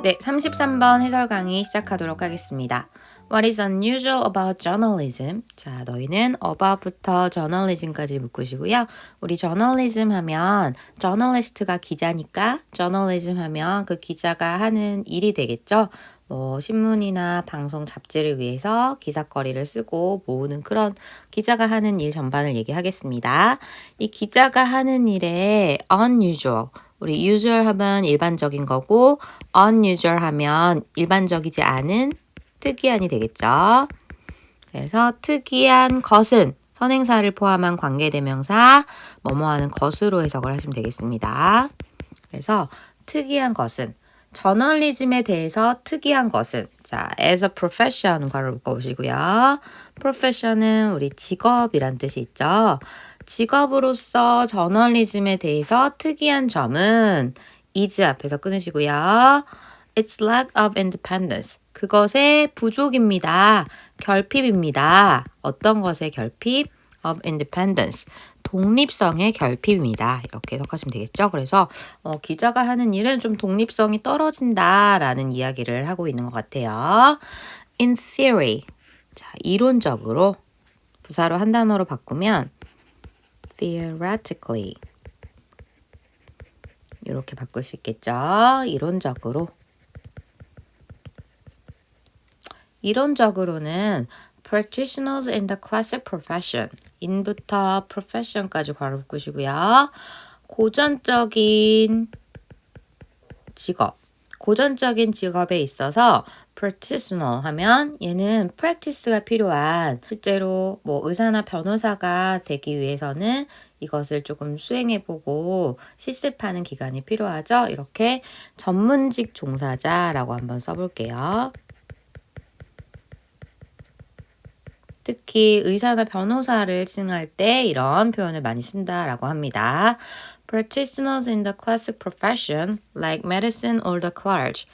네, 33번 해설 강의 시작하도록 하겠습니다. What is unusual about journalism? 자, 너희는 about부터 journalism까지 묶으시고요. 우리 journalism 하면 journalist가 기자니까 journalism 하면 그 기자가 하는 일이 되겠죠. 뭐 신문이나 방송 잡지를 위해서 기사거리를 쓰고 모으는 그런 기자가 하는 일 전반을 얘기하겠습니다. 이 기자가 하는 일에 unusual 우리 usual 하면 일반적인 거고 unusual 하면 일반적이지 않은 특이한이 되겠죠. 그래서 특이한 것은 선행사를 포함한 관계대명사 뭐뭐 하는 것으로 해석을 하시면 되겠습니다. 그래서 특이한 것은 저널리즘에 대해서 특이한 것은 자, as a profession 괄호 묶어보시고요. profession은 우리 직업이란 뜻이 있죠. 직업으로서 저널리즘에 대해서 특이한 점은 is 앞에서 끊으시고요. It's lack of independence. 그것의 부족입니다. 결핍입니다. 어떤 것의 결핍? of independence. 독립성의 결핍입니다. 이렇게 해석하시면 되겠죠. 그래서 기자가 하는 일은 좀 독립성이 떨어진다라는 이야기를 하고 있는 것 같아요. In theory. 자, 이론적으로 부사로 한 단어로 바꾸면 theoretically 이렇게 바꿀 수 있겠죠. 이론적으로. 이론적으로는 practitioners in the classic profession in부터 profession까지 괄호 묶으시고요. 고전적인 직업에 있어서 practitioner 하면 얘는 practice가 필요한 실제로 뭐 의사나 변호사가 되기 위해서는 이것을 조금 수행해보고 실습하는 기간이 필요하죠. 이렇게 전문직 종사자라고 한번 써볼게요. 특히 의사나 변호사를 칭할 때 이런 표현을 많이 쓴다라고 합니다. Practitioners in the classic profession like medicine or the clergy.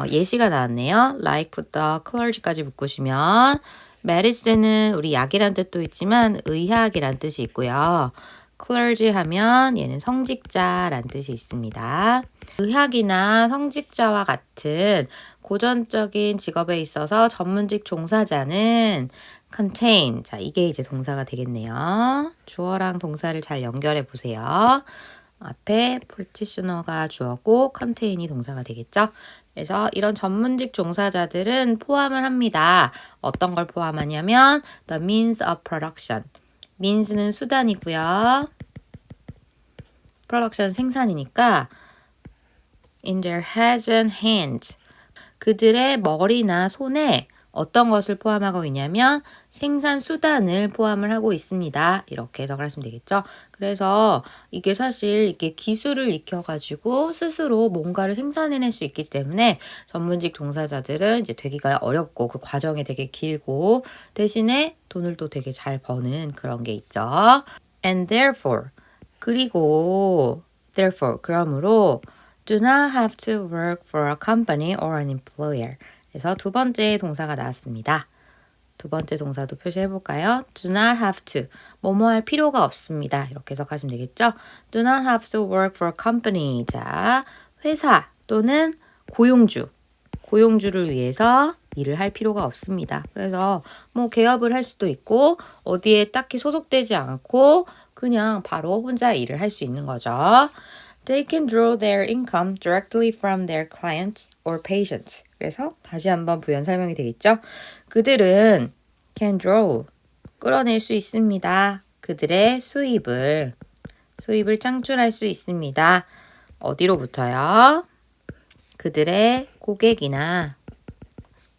예시가 나왔네요. like부터 clergy까지 묶으시면 medicine은 우리 약이란 뜻도 있지만 의학이란 뜻이 있고요. clergy 하면 얘는 성직자란 뜻이 있습니다. 의학이나 성직자와 같은 고전적인 직업에 있어서 전문직 종사자는 contain. 자, 이게 이제 동사가 되겠네요. 주어랑 동사를 잘 연결해 보세요. 앞에 practitioner가 주어고 contain이 동사가 되겠죠. 그래서 이런 전문직 종사자들은 포함을 합니다. 어떤 걸 포함하냐면 the means of production. means는 수단이고요. production 생산이니까 in their heads and hands. 그들의 머리나 손에 어떤 것을 포함하고 있냐면 생산 수단을 포함을 하고 있습니다. 이렇게 해석을 하시면 되겠죠. 그래서 이게 사실 이게 기술을 익혀가지고 스스로 뭔가를 생산해낼 수 있기 때문에 전문직 종사자들은 이제 되기가 어렵고 그 과정이 되게 길고 대신에 돈을 또 되게 잘 버는 그런 게 있죠. And therefore 그리고 therefore 그러므로 do not have to work for a company or an employer. 그래서 두 번째 동사가 나왔습니다. 두 번째 동사도 표시해 볼까요? Do not have to. 뭐뭐 할 필요가 없습니다. 이렇게 해석하시면 되겠죠? Do not have to work for a company. 자, 회사 또는 고용주를 위해서 일을 할 필요가 없습니다. 그래서 뭐 개업을 할 수도 있고 어디에 딱히 소속되지 않고 그냥 바로 혼자 일을 할 수 있는 거죠. They can draw their income directly from their clients or patients. 그래서 다시 한번 부연 설명이 되겠죠? 그들은 can draw, 끌어낼 수 있습니다. 그들의 수입을 창출할 수 있습니다. 어디로부터요? 그들의 고객이나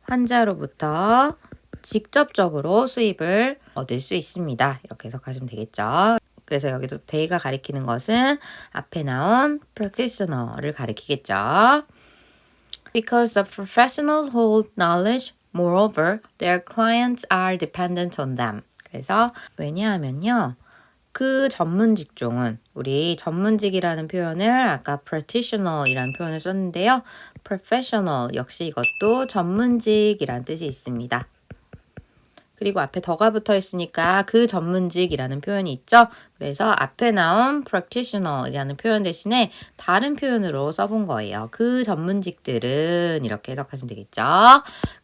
환자로부터 직접적으로 수입을 얻을 수 있습니다. 이렇게 해석하시면 되겠죠. 그래서 여기도 they가 가리키는 것은 앞에 나온 practitioner를 가리키겠죠. Because the professionals hold knowledge, moreover, their clients are dependent on them. 그래서 왜냐하면요. 그 전문 직종은 우리 전문직이라는 표현을 아까 practitioner이라는 표현을 썼는데요. professional 역시 이것도 전문직이란 뜻이 있습니다. 그리고 앞에 더가 붙어 있으니까 그 전문직이라는 표현이 있죠. 그래서 앞에 나온 practitioner이라는 표현 대신에 다른 표현으로 써본 거예요. 그 전문직들은 이렇게 해석하시면 되겠죠.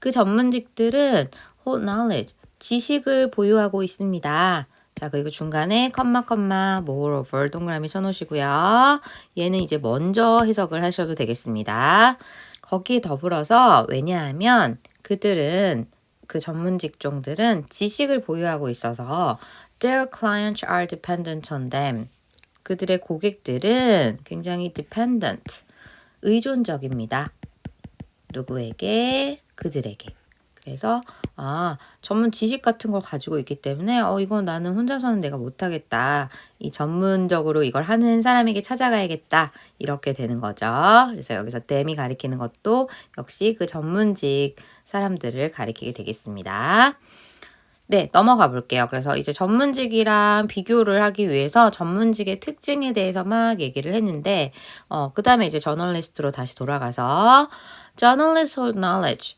그 전문직들은 hold knowledge, 지식을 보유하고 있습니다. 자, 그리고 중간에 moreover 동그라미 쳐놓으시고요. 얘는 이제 먼저 해석을 하셔도 되겠습니다. 거기에 더불어서 왜냐하면 그들은 그 전문 직종들은 지식을 보유하고 있어서 their clients are dependent on them. 그들의 고객들은 굉장히 dependent, 의존적입니다. 누구에게? 그들에게. 그래서 전문 지식 같은 걸 가지고 있기 때문에 이건 나는 혼자서는 내가 못하겠다. 이 전문적으로 이걸 하는 사람에게 찾아가야겠다. 이렇게 되는 거죠. 그래서 여기서 them이 가리키는 것도 역시 그 전문직 사람들을 가리키게 되겠습니다. 네, 넘어가 볼게요. 그래서 이제 전문직이랑 비교를 하기 위해서 전문직의 특징에 대해서 막 얘기를 했는데 그 다음에 이제 저널리스트로 다시 돌아가서 journalists hold knowledge.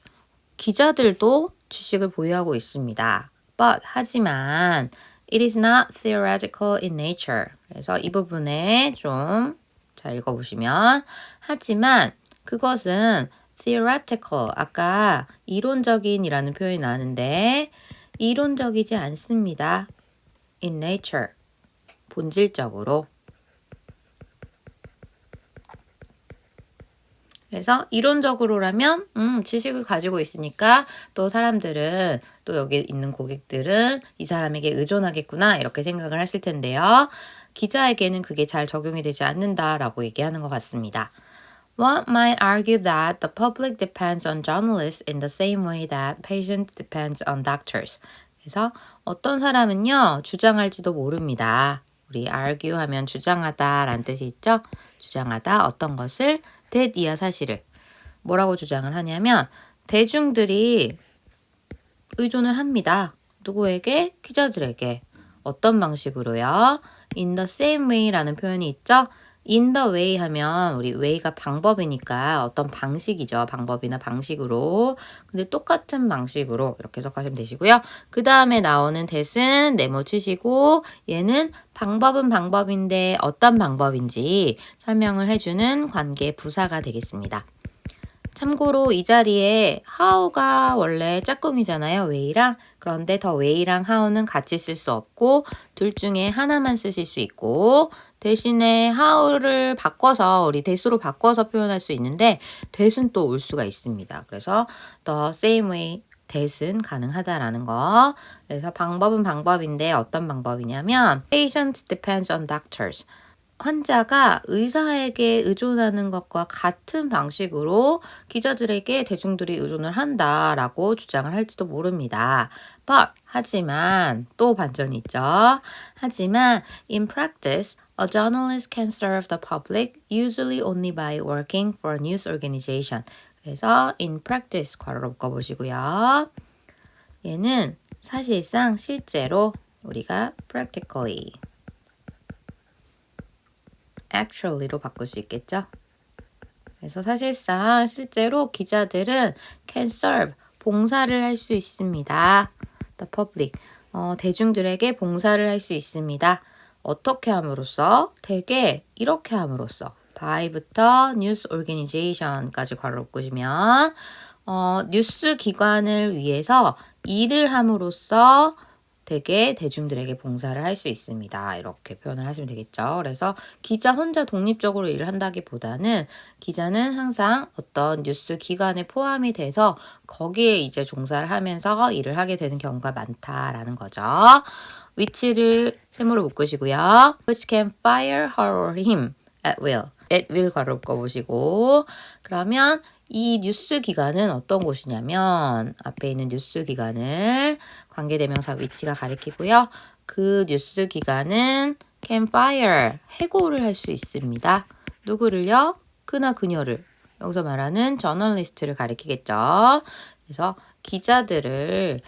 기자들도 지식을 보유하고 있습니다. But 하지만 it is not theoretical in nature. 그래서 이 부분에 좀 잘 읽어보시면 하지만 그것은 theoretical 아까 이론적인이라는 표현이 나왔는데 이론적이지 않습니다. in nature 본질적으로. 그래서 이론적으로라면 지식을 가지고 있으니까 또 사람들은 또 여기 있는 고객들은 이 사람에게 의존하겠구나 이렇게 생각을 하실 텐데요. 기자에게는 그게 잘 적용이 되지 않는다라고 얘기하는 것 같습니다. One might argue that the public depends on journalists in the same way that patients depends on doctors. 그래서 어떤 사람은요 주장할지도 모릅니다. 우리 argue 하면 주장하다라는 뜻이 있죠. 주장하다 어떤 것을 that 이하 사실을 뭐라고 주장을 하냐면 대중들이 의존을 합니다. 누구에게? 기자들에게. 어떤 방식으로요? In the same way라는 표현이 있죠. In the way 하면 우리 way가 방법이니까 어떤 방식이죠. 방법이나 방식으로. 근데 똑같은 방식으로 이렇게 해석하시면 되시고요. 그 다음에 나오는 that은 네모 치시고 얘는 방법은 방법인데 어떤 방법인지 설명을 해주는 관계 부사가 되겠습니다. 참고로 이 자리에 how가 원래 짝꿍이잖아요. way랑. 그런데 더 way랑 how는 같이 쓸 수 없고 둘 중에 하나만 쓰실 수 있고 대신에 how를 바꿔서 우리 that으로 바꿔서 표현할 수 있는데 that은 또 올 수가 있습니다. 그래서 the same way that은 가능하다라는 거. 그래서 방법은 방법인데 어떤 방법이냐면 patient depends on doctors. 환자가 의사에게 의존하는 것과 같은 방식으로 기자들에게 대중들이 의존을 한다라고 주장을 할지도 모릅니다. But 하지만 또 반전이 있죠. 하지만 in practice, a journalist can serve the public usually only by working for a news organization. 그래서 in practice 괄호로 묶어보시고요. 얘는 사실상 실제로 우리가 practically actually로 바꿀 수 있겠죠. 그래서 사실상 실제로 기자들은 can serve, 봉사를 할 수 있습니다. The public, 대중들에게 봉사를 할 수 있습니다. 어떻게 함으로써? 대개 이렇게 함으로써 by부터 news organization까지 괄호 묶으시면 뉴스 기관을 위해서 일을 함으로써 되게 대중들에게 봉사를 할 수 있습니다. 이렇게 표현을 하시면 되겠죠. 그래서 기자 혼자 독립적으로 일을 한다기보다는 기자는 항상 어떤 뉴스 기관에 포함이 돼서 거기에 이제 종사를 하면서 일을 하게 되는 경우가 많다라는 거죠. which를 세모로 묶으시고요. which can fire her or him at will. at will 괄호 묶어보시고 그러면 이 뉴스 기관은 어떤 곳이냐면 앞에 있는 뉴스 기관을 관계대명사 위치가 가리키고요. 그 뉴스 기관은 can fire, 해고를 할 수 있습니다. 누구를요? 그나 그녀를. 여기서 말하는 저널리스트를 가리키겠죠. 그래서 기자들을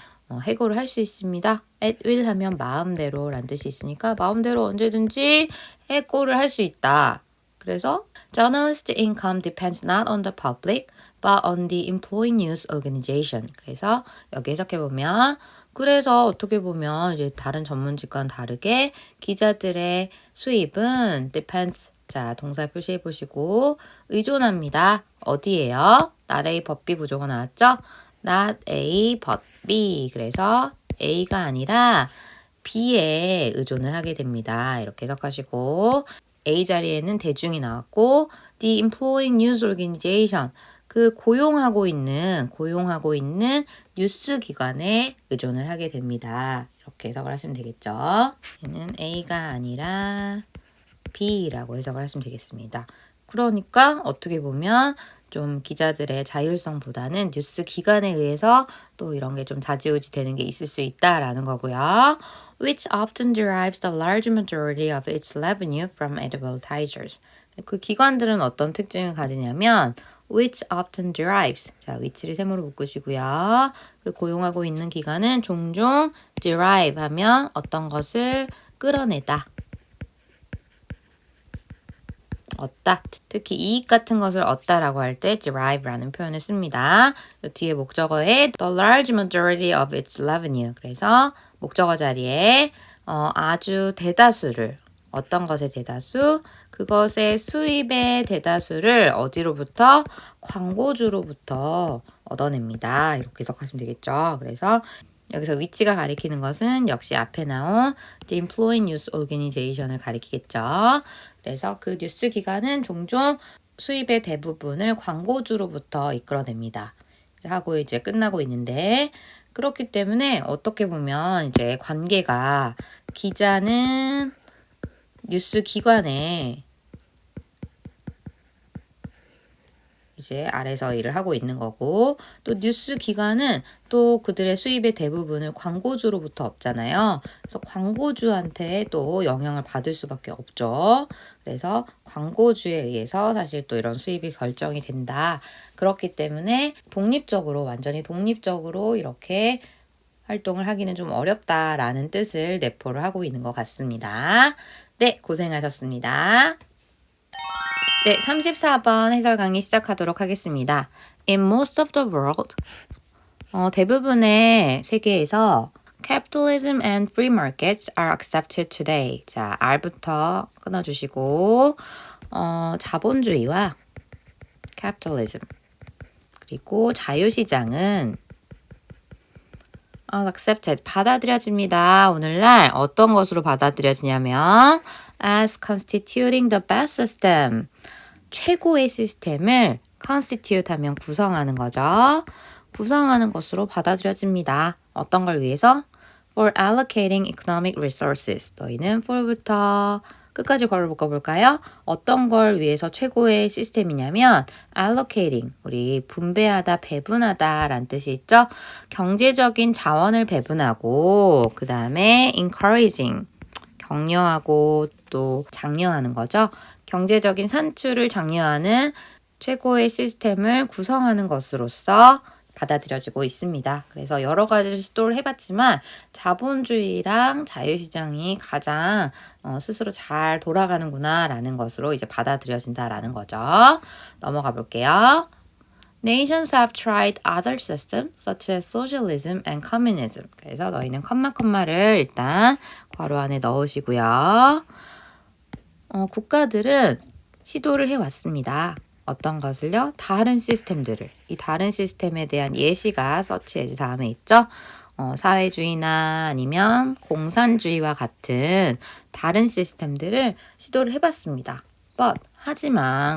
해고를 할 수 있습니다. at will 하면 마음대로 라는 뜻이 있으니까 마음대로 언제든지 해고를 할 수 있다. 그래서 journalist income depends not on the public but on the employing news organization. 그래서 여기 해석해보면 그래서 어떻게 보면 이제 다른 전문직과는 다르게 기자들의 수입은 depends. 자, 동사 표시해 보시고 의존합니다. 어디예요? not A but B 구조가 나왔죠? not A but B. 그래서 A가 아니라 B에 의존을 하게 됩니다. 이렇게 해석하시고 A 자리에는 대중이 나왔고 the employing news organization 그 고용하고 있는 뉴스 기관에 의존을 하게 됩니다. 이렇게 해석을 하시면 되겠죠. 얘는 A가 아니라 B라고 해석을 하시면 되겠습니다. 그러니까 어떻게 보면 좀 기자들의 자율성보다는 뉴스 기관에 의해서 또 이런 게 좀 좌지우지 되는 게 있을 수 있다라는 거고요. Which often derives the large majority of its revenue from advertisers. 그 기관들은 어떤 특징을 가지냐면 which often derives. 자, which를 세모로 묶으시고요. 그 고용하고 있는 기관은 종종 derive 하면 어떤 것을 끌어내다. 얻다. 특히 이익 같은 것을 얻다라고 할 때 derive라는 표현을 씁니다. 뒤에 목적어에 the large majority of its revenue. 그래서 목적어 자리에 아주 대다수를 어떤 것의 대다수? 그것의 수입의 대다수를 어디로부터? 광고주로부터 얻어냅니다. 이렇게 해석하시면 되겠죠. 그래서 여기서 위치가 가리키는 것은 역시 앞에 나온 The Employing News Organization을 가리키겠죠. 그래서 그 뉴스 기관은 종종 수입의 대부분을 광고주로부터 이끌어냅니다. 하고 이제 끝나고 있는데 그렇기 때문에 어떻게 보면 이제 관계가 기자는 뉴스 기관에 이제 아래서 일을 하고 있는 거고 또 뉴스 기관은 또 그들의 수입의 대부분을 광고주로부터 얻잖아요. 그래서 광고주한테 또 영향을 받을 수밖에 없죠. 그래서 광고주에 의해서 사실 또 이런 수입이 결정이 된다. 그렇기 때문에 완전히 독립적으로 이렇게 활동을 하기는 좀 어렵다라는 뜻을 내포를 하고 있는 것 같습니다. 네, 고생하셨습니다. 네, 34번 해설 강의 시작하도록 하겠습니다. In most of the world, 대부분의 세계에서 capitalism and free markets are accepted today. 자, R부터 끊어주시고 자본주의와 capitalism 그리고 자유시장은 accepted, 받아들여집니다. 오늘날 어떤 것으로 받아들여지냐면 as constituting the best system, 최고의 시스템을 constitute 하면 구성하는 거죠. 구성하는 것으로 받아들여집니다. 어떤 걸 위해서? for allocating economic resources. 너희는 for부터 끝까지 걸어 볼까요? 어떤 걸 위해서 최고의 시스템이냐면 allocating, 우리 분배하다, 배분하다 라는 뜻이 있죠? 경제적인 자원을 배분하고 그 다음에 encouraging, 격려하고 또 장려하는 거죠. 경제적인 산출을 장려하는 최고의 시스템을 구성하는 것으로서 받아들여지고 있습니다. 그래서 여러 가지 시도를 해봤지만 자본주의랑 자유시장이 가장 스스로 잘 돌아가는구나 라는 것으로 이제 받아들여진다라는 거죠. 넘어가 볼게요. Nations have tried other systems such as socialism and communism. 그래서 너희는 컴마를 일단 괄호 안에 넣으시고요. 국가들은 시도를 해왔습니다. 어떤 것을요? 다른 시스템들을. 이 다른 시스템에 대한 예시가 서치 as 다음에 있죠? 사회주의나 아니면 공산주의와 같은 다른 시스템들을 시도를 해봤습니다.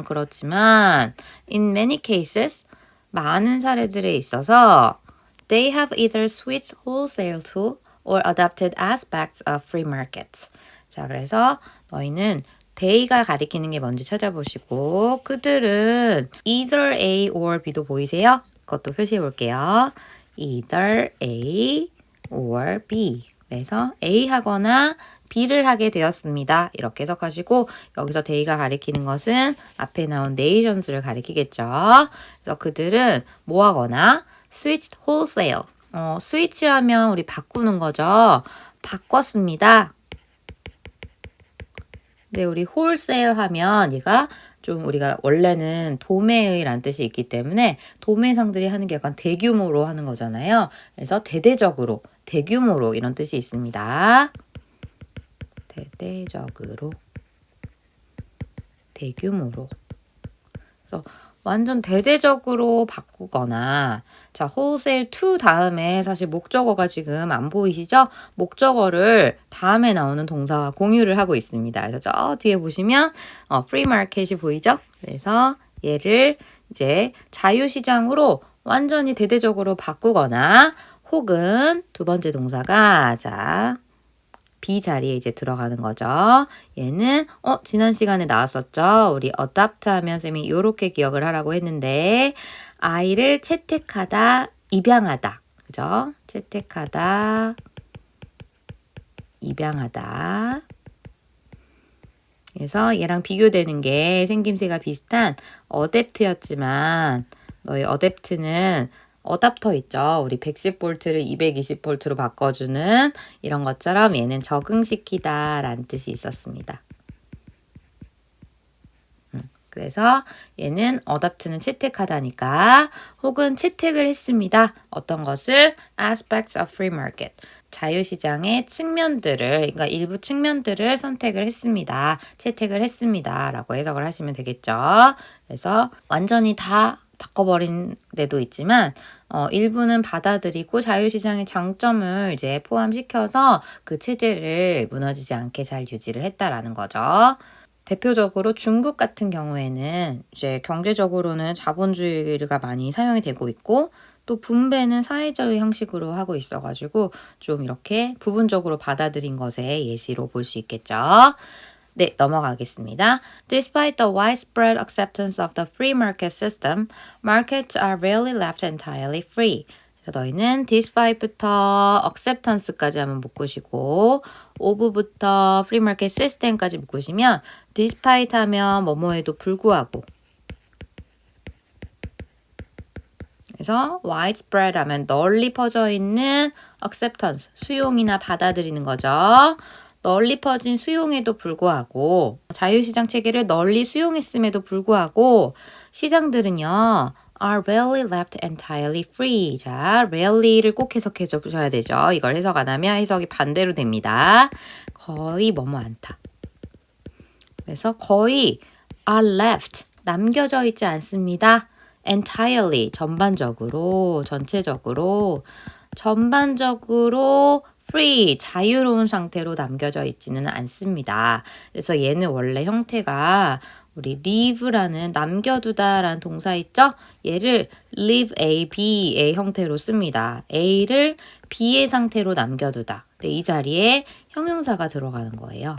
그렇지만 in many cases 많은 사례들에 있어서 they have either switched wholesale to or adopted aspects of free markets. 자, 그래서 너희는 they가 가리키는 게 뭔지 찾아보시고 그들은 either A or B도 보이세요? 그것도 표시해 볼게요. either A or B. 그래서 A 하거나 B를 하게 되었습니다. 이렇게 해석하시고 여기서 they가 가리키는 것은 앞에 나온 nations를 가리키겠죠. 그래서 그들은 뭐 하거나 switched wholesale. switch 하면 우리 바꾸는 거죠. 바꿨습니다. 근데 우리 wholesale 하면 얘가 좀 우리가 원래는 도매의란 뜻이 있기 때문에 도매상들이 하는 게 약간 대규모로 하는 거잖아요. 그래서 대대적으로, 대규모로 이런 뜻이 있습니다. 대대적으로, 대규모로. 그래서 완전 대대적으로 바꾸거나 자, wholesale to 다음에 사실 목적어가 지금 안 보이시죠? 목적어를 다음에 나오는 동사와 공유를 하고 있습니다. 그래서 저 뒤에 보시면 free market이 보이죠? 그래서 얘를 이제 자유시장으로 완전히 대대적으로 바꾸거나 혹은 두 번째 동사가 자 B 자리에 이제 들어가는 거죠. 얘는 지난 시간에 나왔었죠. 우리 adopt 하면 쌤이 요렇게 기억을 하라고 했는데 아이를 채택하다, 입양하다. 그죠? 채택하다, 입양하다. 그래서 얘랑 비교되는 게 생김새가 비슷한 adapt였지만 너희 adapt는 어답터 있죠. 우리 110V를 220V로 바꿔주는 이런 것처럼 얘는 적응시키다 라는 뜻이 있었습니다. 그래서 얘는 adopt는 채택하다니까 혹은 채택을 했습니다. 어떤 것을? aspects of free market. 자유시장의 측면들을, 그러니까 일부 측면들을 선택을 했습니다. 채택을 했습니다. 라고 해석을 하시면 되겠죠. 그래서 완전히 다 바꿔버린 데도 있지만 일부는 받아들이고 자유시장의 장점을 이제 포함시켜서 그 체제를 무너지지 않게 잘 유지를 했다라는 거죠. 대표적으로 중국 같은 경우에는 이제 경제적으로는 자본주의가 많이 사용이 되고 있고 또 분배는 사회주의 형식으로 하고 있어가지고 좀 이렇게 부분적으로 받아들인 것의 예시로 볼 수 있겠죠. 네, 넘어가겠습니다. Despite the widespread acceptance of the free market system, markets are rarely left entirely free. 그래서 너희는 despite부터 acceptance까지 한번 묶으시고 of부터 free market system까지 묶으시면 despite 하면 뭐뭐에도 불구하고 그래서 widespread 하면 널리 퍼져 있는 acceptance, 수용이나 받아들이는 거죠. 널리 퍼진 수용에도 불구하고 자유시장 체계를 널리 수용했음에도 불구하고 시장들은요 are rarely left entirely free. 자, rarely를 꼭 해석해 줘야 되죠. 이걸 해석 안 하면 해석이 반대로 됩니다. 거의 뭐뭐 않다. 그래서 거의 are left, 남겨져 있지 않습니다. entirely, 전반적으로, 전체적으로, 전반적으로 free, 자유로운 상태로 남겨져 있지는 않습니다. 그래서 얘는 원래 형태가 우리 leave라는 남겨두다라는 동사 있죠? 얘를 leave A, B의 형태로 씁니다. A를 B의 상태로 남겨두다. 근데 이 자리에 형용사가 들어가는 거예요.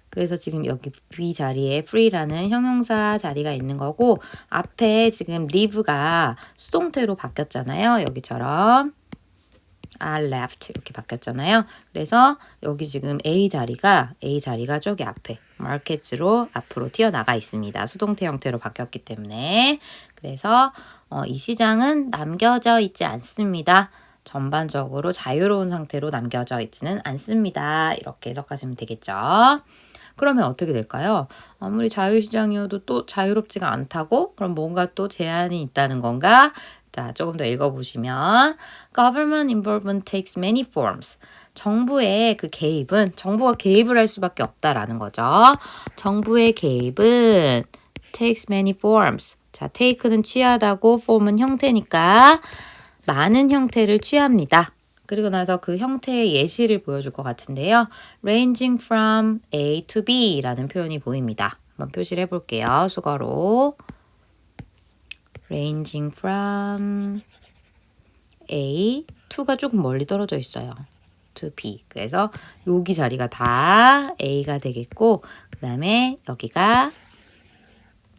그래서 지금 여기 B 자리에 free라는 형용사 자리가 있는 거고 앞에 지금 leave가 수동태로 바뀌었잖아요. 여기처럼. are left 이렇게 바뀌었잖아요. 그래서 여기 지금 A 자리가 저기 앞에 markets로 앞으로 튀어나가 있습니다. 수동태 형태로 바뀌었기 때문에 그래서 이 시장은 남겨져 있지 않습니다. 전반적으로 자유로운 상태로 남겨져 있지는 않습니다. 이렇게 해석하시면 되겠죠. 그러면 어떻게 될까요? 아무리 자유시장이어도 또 자유롭지가 않다고? 그럼 뭔가 또 제한이 있다는 건가? 자, 조금 더 읽어보시면 Government involvement takes many forms. 정부의 그 개입은 정부가 개입을 할 수밖에 없다라는 거죠. 정부의 개입은 takes many forms. 자, take는 취하다고 form은 형태니까 많은 형태를 취합니다. 그리고 나서 그 형태의 예시를 보여줄 것 같은데요. ranging from A to B 라는 표현이 보입니다. 한번 표시를 해볼게요. 수거로. ranging from A, to가 조금 멀리 떨어져 있어요. to B. 그래서 여기 자리가 다 A가 되겠고 그 다음에 여기가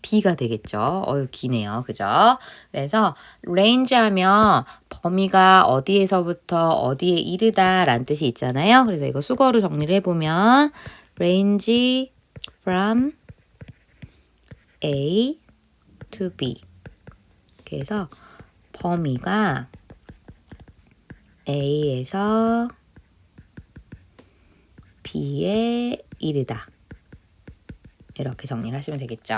B가 되겠죠. 기네요. 그죠? 그래서 range 하면 범위가 어디에서부터 어디에 이르다 라는 뜻이 있잖아요. 그래서 이거 수거로 정리를 해보면 range from A to B. 그래서 범위가 A에서 B에 이르다. 이렇게 정리를 하시면 되겠죠.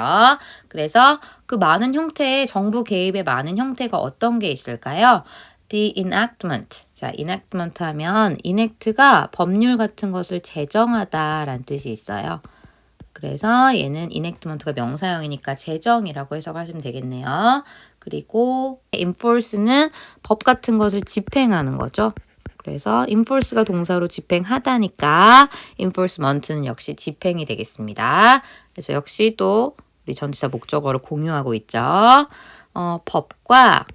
그래서 그 많은 형태의 정부 개입의 많은 형태가 어떤 게 있을까요? The enactment. 자, enactment 하면 enact가 법률 같은 것을 제정하다라는 뜻이 있어요. 그래서 얘는 enactment가 명사형이니까 제정이라고 해석하시면 되겠네요. 그리고 enforce는 법 같은 것을 집행하는 거죠. 그래서 enforce가 동사로 집행하다니까 enforcement는 역시 집행이 되겠습니다. 그래서 역시 또 우리 전치사 목적어를 공유하고 있죠. 법과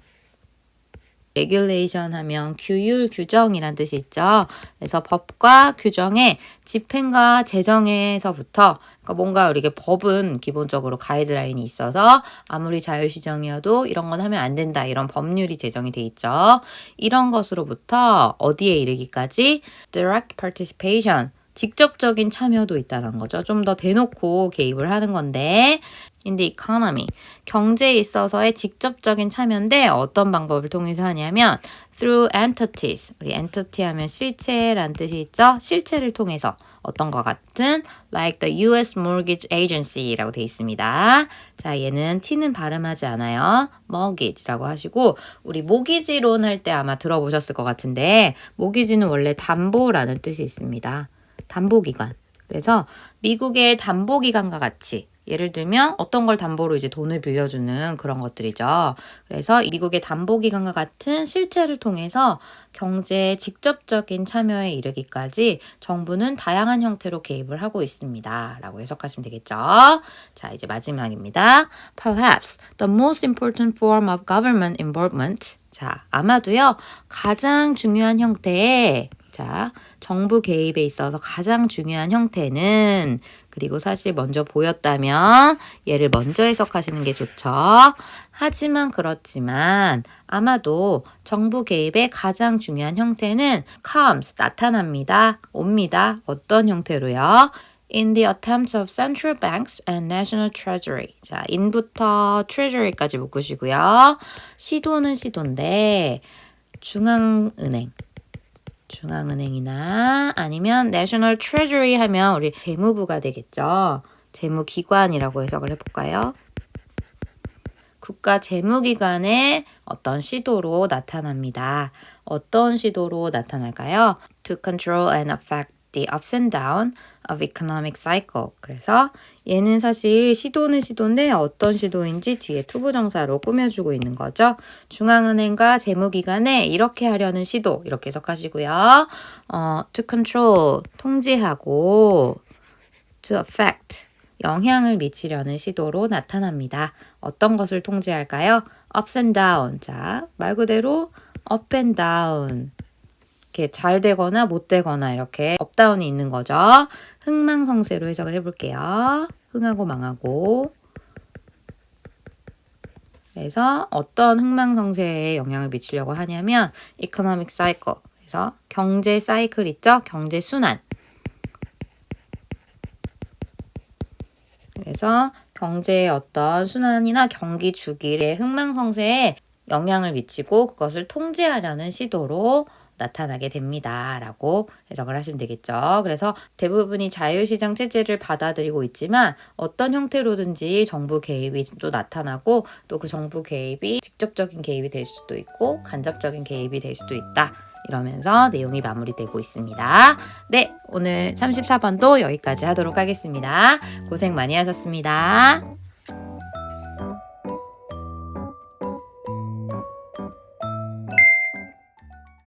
regulation 하면 규율, 규정이란 뜻이 있죠. 그래서 법과 규정의 집행과 제정에서부터 그러니까 뭔가 이렇게 법은 기본적으로 가이드라인이 있어서 아무리 자유시정이어도 이런 건 하면 안 된다. 이런 법률이 제정이 돼 있죠. 이런 것으로부터 어디에 이르기까지 direct participation, 직접적인 참여도 있다는 거죠. 좀 더 대놓고 개입을 하는 건데 in the economy, 경제에 있어서의 직접적인 참여인데 어떤 방법을 통해서 하냐면 through entities, 우리 entity 하면 실체란 뜻이 있죠. 실체를 통해서 어떤 것 같은 like the US Mortgage Agency라고 돼 있습니다. 자, 얘는 T는 발음하지 않아요. mortgage라고 하시고 우리 모기지론 할 때 아마 들어보셨을 것 같은데 모기지는 원래 담보라는 뜻이 있습니다. 담보기관. 그래서 미국의 담보기관과 같이 예를 들면 어떤 걸 담보로 이제 돈을 빌려주는 그런 것들이죠. 그래서 미국의 담보기관과 같은 실체를 통해서 경제에 직접적인 참여에 이르기까지 정부는 다양한 형태로 개입을 하고 있습니다. 라고 해석하시면 되겠죠. 자, 이제 마지막입니다. Perhaps the most important form of government involvement. 자, 아마도요, 가장 중요한 형태의 자, 정부 개입에 있어서 가장 중요한 형태는 그리고 사실 먼저 보였다면 얘를 먼저 해석하시는 게 좋죠. 하지만 그렇지만 아마도 정부 개입의 가장 중요한 형태는 comes, 나타납니다. 옵니다. 어떤 형태로요? In the attempts of central banks and national treasury. 자, in부터 treasury까지 묶으시고요. 시도는 시도인데 중앙은행이나 아니면 National Treasury 하면 우리 재무부가 되겠죠. 재무기관이라고 해석을 해볼까요? 국가 재무기관의 어떤 시도로 나타납니다. 어떤 시도로 나타날까요? To control and affect the ups and down of economic cycle. 그래서 얘는 사실 시도는 시도인데 어떤 시도인지 뒤에 투부정사로 꾸며주고 있는 거죠. 중앙은행과 재무기관에 이렇게 하려는 시도 이렇게 해석하시고요. To control 통제하고 to affect 영향을 미치려는 시도로 나타납니다. 어떤 것을 통제할까요? ups and down. 자, 말 그대로 up and down. 이렇게 잘 되거나 못 되거나 이렇게 업다운이 있는 거죠. 흥망성쇠로 해석을 해볼게요. 흥하고 망하고. 그래서 어떤 흥망성쇠에 영향을 미치려고 하냐면 economic cycle. 그래서 경제 사이클 있죠? 경제 순환. 그래서 경제의 어떤 순환이나 경기 주기의 흥망성쇠에 영향을 미치고 그것을 통제하려는 시도로 나타나게 됩니다. 라고 해석을 하시면 되겠죠. 그래서 대부분이 자유시장 체제를 받아들이고 있지만 어떤 형태로든지 정부 개입이 또 나타나고 또 그 정부 개입이 직접적인 개입이 될 수도 있고 간접적인 개입이 될 수도 있다. 이러면서 내용이 마무리되고 있습니다. 네, 오늘 34번도 여기까지 하도록 하겠습니다. 고생 많이 하셨습니다.